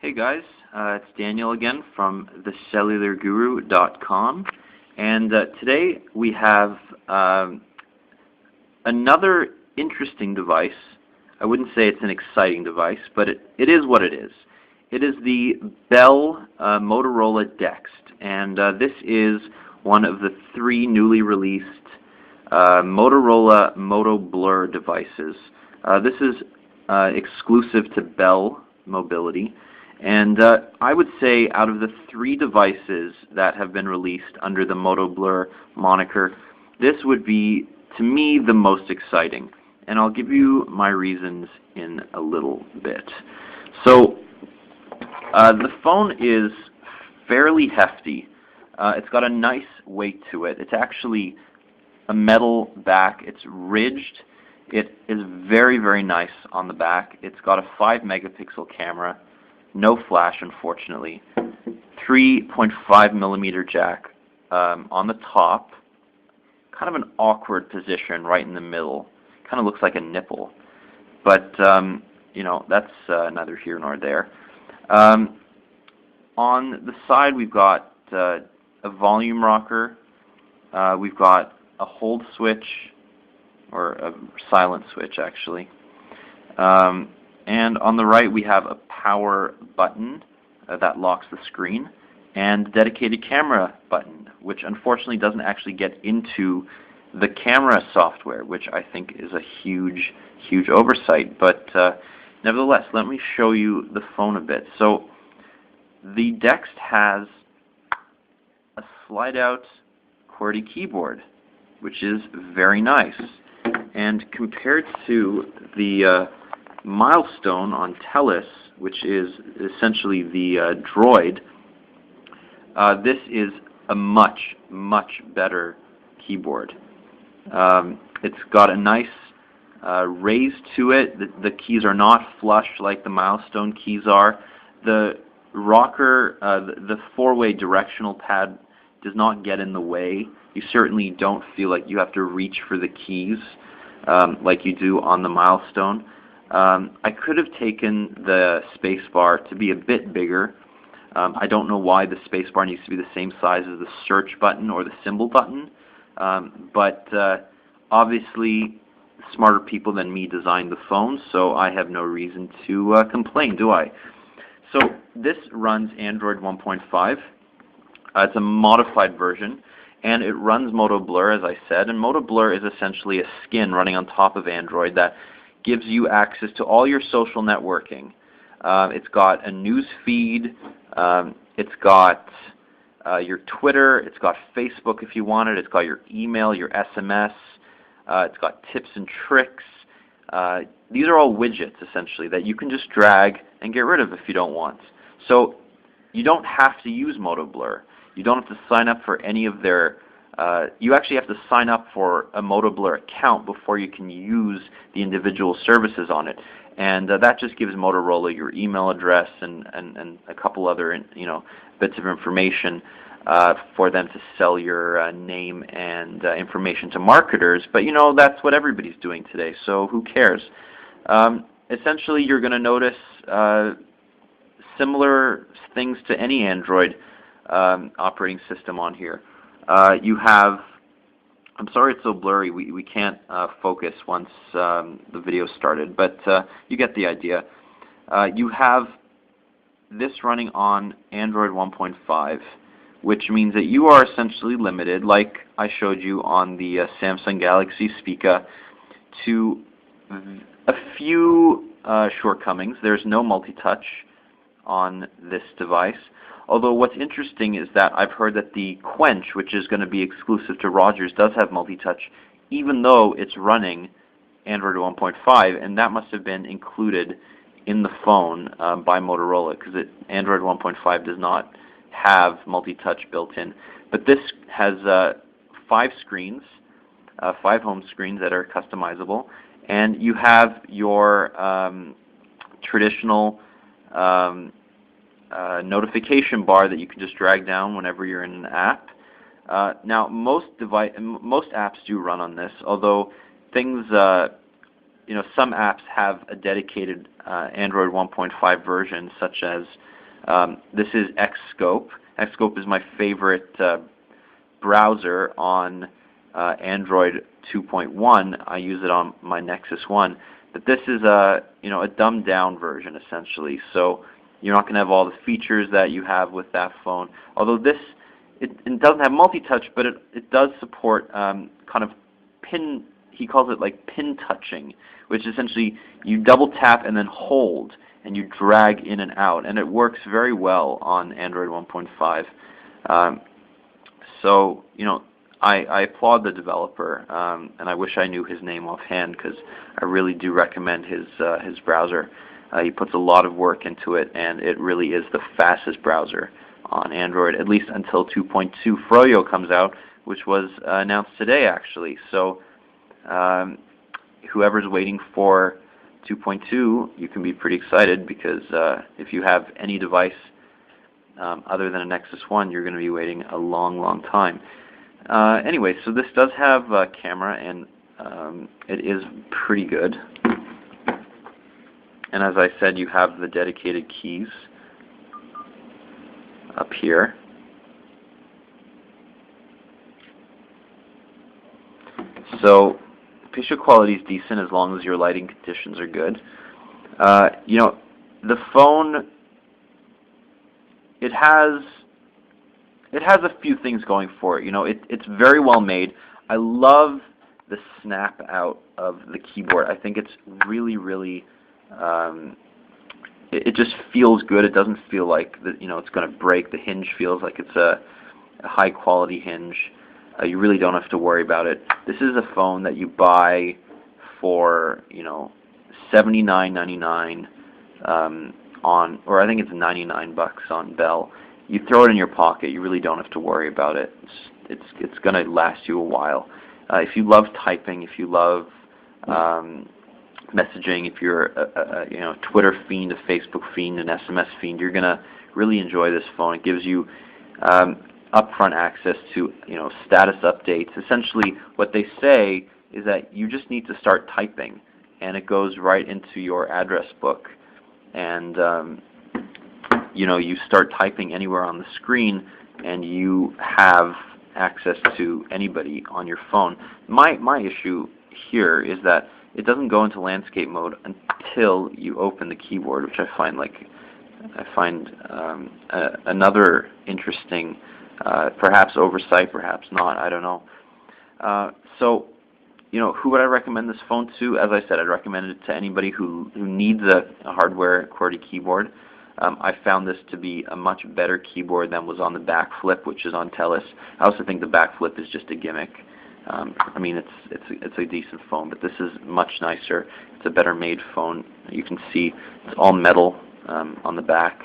Hey guys, it's Daniel again from thecellularguru.com, and today we have another interesting device. I wouldn't say it's an exciting device, but it is what it is. It is the Bell Motorola DEXT, and this is one of the three newly released Motorola Moto Blur devices. This is exclusive to Bell Mobility. And I would say out of the three devices that have been released under the Moto Blur moniker, this would be, to me, the most exciting. And I'll give you my reasons in a little bit. So, the phone is fairly hefty. It's got a nice weight to it. It's actually a metal back. It's ridged. It is very, very nice on the back. It's got a 5-megapixel camera. No flash, unfortunately. 3.5 millimeter jack on the top. Kind of an awkward position right in the middle. Kind of looks like a nipple. But, you know, that's neither here nor there. On the side, we've got a volume rocker. We've got a hold switch, or a silent switch, actually. And on the right, we have a power button that locks the screen, and a dedicated camera button, which unfortunately doesn't actually get into the camera software, which I think is a huge, huge oversight. But nevertheless, let me show you the phone a bit. So the DEXT has a slide-out QWERTY keyboard, which is very nice. And compared to the Milestone on TELUS, which is essentially the Droid, this is a much, much better keyboard. It's got a nice raise to it. The keys are not flush like the Milestone keys are. The rocker, the four-way directional pad does not get in the way. You certainly don't feel like you have to reach for the keys like you do on the Milestone. I could have taken the spacebar to be a bit bigger. I don't know why the spacebar needs to be the same size as the search button or the symbol button, but obviously smarter people than me designed the phone, so I have no reason to complain, do I? So this runs Android 1.5. It's a modified version, and it runs Moto Blur, as I said, and Moto Blur is essentially a skin running on top of Android that gives you access to all your social networking. It's got a news feed, it's got your Twitter, it's got Facebook if you want it, it's got your email, your SMS, it's got tips and tricks. These are all widgets, essentially, that you can just drag and get rid of if you don't want. So you don't have to use Moto Blur. You don't have to sign up for any of their you actually have to sign up for a Moto Blur account before you can use the individual services on it, and that just gives Motorola your email address and a couple other bits of information for them to sell your name and information to marketers. But that's what everybody's doing today, so who cares? Essentially, you're going to notice similar things to any Android operating system on here. You have, I'm sorry it's so blurry, we can't focus once the video started, but you get the idea. You have this running on Android 1.5, which means that you are essentially limited, like I showed you on the Samsung Galaxy Spica, to a few shortcomings. There's no multi-touch on this device. Although what's interesting is that I've heard that the Quench, which is going to be exclusive to Rogers, does have multi-touch, even though it's running Android 1.5, and that must have been included in the phone by Motorola, because Android 1.5 does not have multi-touch built in. But this has 5 screens, 5 home screens that are customizable, and you have your traditional notification bar that you can just drag down whenever you're in an app. Now, most apps do run on this, although things some apps have a dedicated Android 1.5 version, such as this is Xscope. Xscope is my favorite browser on Android 2.1. I use it on my Nexus 1. But this is a dumbed down version essentially. So you're not going to have all the features that you have with that phone. Although it doesn't have multi-touch, but it does support kind of pin. He calls it like pin touching, which essentially you double tap and then hold, and you drag in and out, and it works very well on Android 1.5. So I applaud the developer, and I wish I knew his name offhand because I really do recommend his browser. He puts a lot of work into it, and it really is the fastest browser on Android, at least until 2.2 Froyo comes out, which was announced today actually. So whoever's waiting for 2.2, you can be pretty excited because if you have any device other than a Nexus 1, you're going to be waiting a long, long time. Anyway, so this does have a camera, and it is pretty good. And as I said, you have the dedicated keys up here. So picture quality is decent as long as your lighting conditions are good. The phone, it has a few things going for it. It's very well made. I love the snap out of the keyboard. I think it's really, really, it just feels good. It doesn't feel like it's going to break. The hinge feels like it's a high quality hinge. You really don't have to worry about it. This is a phone that you buy for $79.99 or I think it's $99 on Bell. You throw it in your pocket. You really don't have to worry about it. It's going to last you a while. If you love typing, if you love messaging, if you're a Twitter fiend, a Facebook fiend, an SMS fiend, you're going to really enjoy this phone. It gives you upfront access to status updates. Essentially, what they say is that you just need to start typing, and it goes right into your address book, and you start typing anywhere on the screen, and you have access to anybody on your phone. My issue here is that it doesn't go into landscape mode until you open the keyboard, which I find another interesting, perhaps oversight, perhaps not. I don't know. So, who would I recommend this phone to? As I said, I'd recommend it to anybody who needs a hardware QWERTY keyboard. I found this to be a much better keyboard than was on the back flip, which is on TELUS. I also think the back flip is just a gimmick. I mean, it's a decent phone, but this is much nicer. It's a better made phone. You can see it's all metal on the back.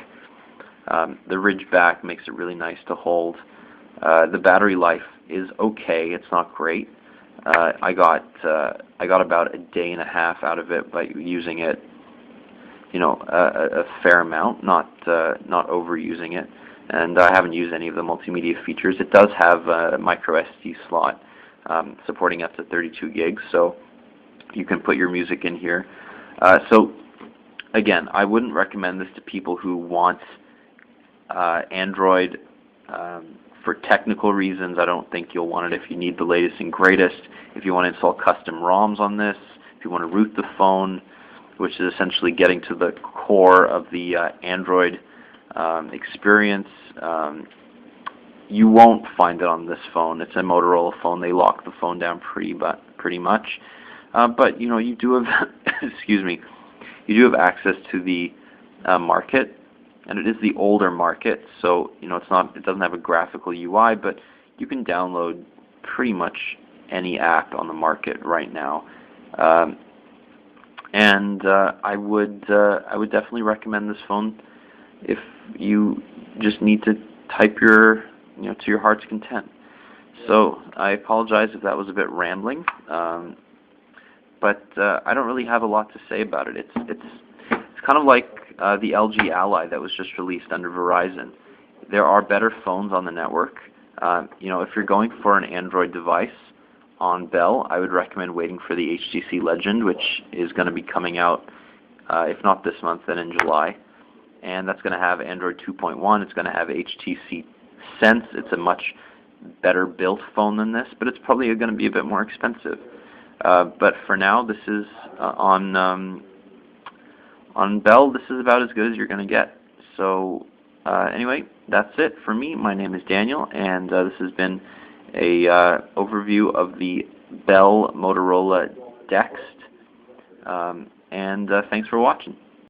The ridge back makes it really nice to hold. The battery life is okay. It's not great. I got about a day and a half out of it by using it, a fair amount, not overusing it. And I haven't used any of the multimedia features. It does have a micro SD slot supporting up to 32 gigs, so you can put your music in here. So again, I wouldn't recommend this to people who want Android for technical reasons. I don't think you'll want it if you need the latest and greatest. If you want to install custom ROMs on this, if you want to root the phone, which is essentially getting to the core of the Android experience, you won't find it on this phone. It's a Motorola phone. They lock the phone down pretty much. But you do have excuse me, you do have access to the market, and it is the older market, so it doesn't have a graphical UI, but you can download pretty much any app on the market right now. And I would definitely recommend this phone if you just need to type to your heart's content. So I apologize if that was a bit rambling, but I don't really have a lot to say about it. It's kind of like the LG Ally that was just released under Verizon. There are better phones on the network. If you're going for an Android device, on Bell, I would recommend waiting for the HTC Legend, which is going to be coming out, if not this month, then in July. And that's going to have Android 2.1. It's going to have HTC Sense. It's a much better built phone than this, but it's probably going to be a bit more expensive. But for now, this is on Bell. This is about as good as you're going to get. So anyway, that's it for me. My name is Daniel, and this has been a overview of the Bell Motorola DEXT. And thanks for watching.